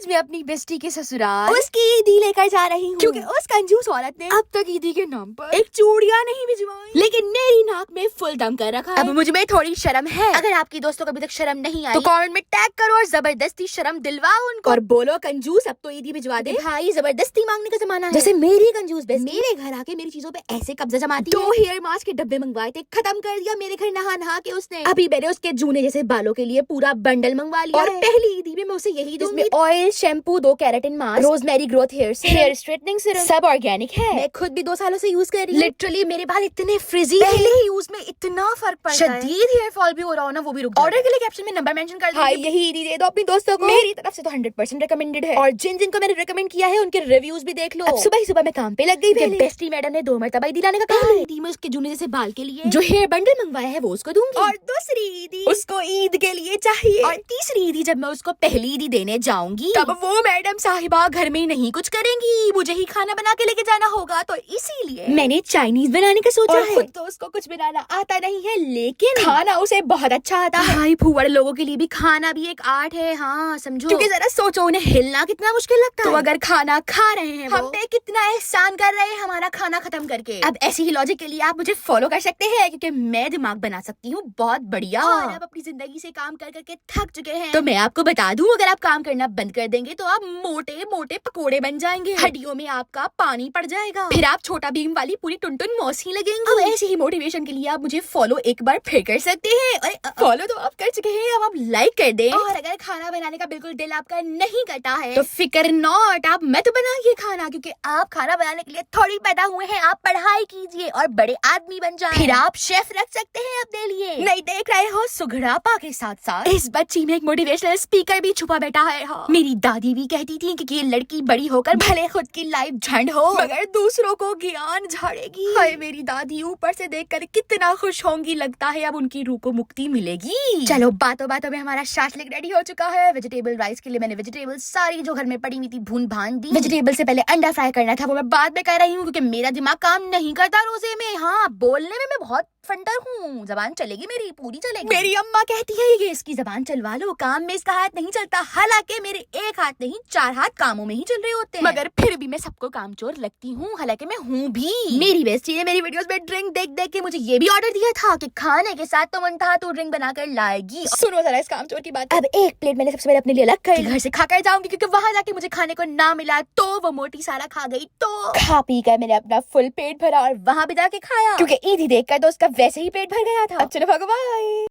आज मैं अपनी बेस्टी के ससुराल उसकी ईदी लेकर जा रही हूँ क्योंकि उस कंजूस औरत ने अब तक ईदी के नाम पर एक चूड़ियां नहीं भिजवाई, लेकिन मेरी नाक में फुल दम कर रखा है। अब मुझ में थोड़ी शर्म है। अगर आपकी दोस्तों को अभी तक शर्म नहीं आई तो कमेंट में टैग करो और जबरदस्ती शर्म दिलवाओ उनको और बोलो कंजूस अब तो ईदी भिजवा दे। भाई जबरदस्ती मांगने का जमाना है। जैसे मेरी कंजूस बेस्ट मेरे घर आके मेरी चीजों पे ऐसे कब्जा जमाती है। 2 हेयर मास्क के डब्बे मंगवाए थे, खत्म कर दिया मेरे घर नहा नहा के उसने। अभी मैंने उसके जूने जैसे बालों के लिए पूरा बंडल मंगवा लिया और है। पहली ईदी में मैं उसे यही दूंगी। जिसमें oil, shampoo, 2 keratin mask, rosemary growth hair straightening serum सब ऑर्गेनिक है। मैं खुद भी 2 सालों से यूज कर रही हूँ। लिटरली मेरे बाल इतने फ्रिजी पहले ही यूज में इतना फर्क पड़ता है। शदीद हेयर फॉल भी हो रहा हो ना, वो भी रुक ऑर्डर के लिए कैप्शन में नंबर मेंशन कर भाई दूंगी। यही ईदी दे दो अपनी दोस्तों को। मेरी तरफ से तो 100% रिकमेंडेड है। और जिन जिनको मैंने रिकमेंड किया है उनके रिव्यूज भी देख लो। अब सुबह ही सुबह मैं काम पे लग गई। पहले। बेस्टी मैडम ने 2 मरतबा ईदी लाने का कहा। पहली ईदी में उसके जूने जैसे बाल के लिए जो हेयर बंडल मंगवाया है वो उसको दूंगी। और दूसरी ईदी उसको ईद के लिए चाहिए। और तीसरी ईदी जब मैं उसको पहली ईदी देने जाऊंगी तब वो मैडम साहिबा घर में नहीं कुछ करेंगी, मुझे ही खाना बना के लेके जाना होगा। तो इसीलिए मैंने चाइनीज बनाने का सोचा और है। खुद तो उसको कुछ बनाना आता नहीं है, लेकिन खाना उसे बहुत अच्छा आता है। भाई फूहड़ लोगों के लिए भी खाना भी एक आर्ट है। हाँ समझो, क्योंकि जरा सोचो उन्हें हिलना कितना मुश्किल लगता तो है। अगर खाना खा रहे हैं हम वो, पे कितना एहसान कर रहे हैं हमारा खाना खत्म करके। अब ऐसी ही लॉजिक के लिए आप मुझे फॉलो कर सकते हैं क्योंकि मैं दिमाग बना सकती हूँ बहुत बढ़िया। और आप अपनी जिंदगी से काम कर करके थक चुके हैं तो मैं आपको बता दूं, अगर आप काम करना बंद कर देंगे तो आप मोटे मोटे पकोड़े बन जाएंगे, हड्डियों में आपका पानी पड़ जाएगा, फिर आप छोटा भीम वाली पूरी टुनटुन मौसी लगेंगी। अब ऐसी ही मोटिवेशन के लिए आप मुझे फॉलो एक बार फिर कर सकते हैं। अरे फॉलो तो आप कर चुके हैं, अब आप लाइक कर दें। और अगर खाना बनाने का बिल्कुल दिल आपका नहीं करता है तो फिकर नॉट, आप मत बनाइए खाना, क्योंकि आप खाना बनाने के लिए थोड़ी पैदा हुए हैं। आप पढ़ाई कीजिए और बड़े आदमी बन जाएं। फिर आप शेफ रख सकते हैं अपने लिए। नहीं देख रहे हो सुघड़ापा के साथ साथ इस बच्ची में एक मोटिवेशनल स्पीकर भी छुपा बैठा है। हाँ। मेरी दादी भी कहती थी कि ये लड़की बड़ी होकर भले खुद की लाइफ झंड हो मगर दूसरों को ज्ञान झाड़ेगी। हाय मेरी दादी ऊपर से देखकर कितना खुश होंगी, लगता है अब उनकी रूह को मुक्ति मिलेगी। चलो बातों बातों में हमारा शाशलिक रेडी हो चुका है। वेजिटेबल राइस के लिए मैंने वेजिटेबल सारी जो घर में पड़ी हुई थी भून भान दी। वेजिटेबल से पहले अंडा फ्राई करना था, वो मैं बाद में कर रही हूँ क्योंकि मेरा दिमाग काम नहीं करता रोजे में। हाँ बोलने में मैं बहुत फंटर हूँ, जबान चलेगी मेरी पूरी चलेगी। मेरी अम्मा कहती है ये इसकी जबान चलवा लो, काम में इसका हाथ नहीं चलता। हालांकि मेरे एक हाथ नहीं 4 हाथ कामों में ही चल रहे होते हैं, मगर फिर भी मैं सबको कामचोर लगती हूँ, हालांकि मैं हूँ भी। मेरी बेस्टी ने मेरी वीडियोस में ड्रिंक देख देख के मुझे ये भी ऑर्डर दिया था कि खाने के साथ तो मन था तो ड्रिंक बनाकर लाएगी। सुनो जरा इस कामचोर की बात। अब एक प्लेट मैंने सबसे पहले अपने लिए अलग कर घर से खाकर जाऊंगी क्योंकि वहां जाके मुझे खाने को ना मिला तो वो मोटी सारा खा गई। तो खा पी कर मैंने अपना फुल पेट भरा और वहां भी जाके खाया क्योंकि ईदी देखकर तो उसका वैसे ही पेट भर गया था। अब चलो भगवान।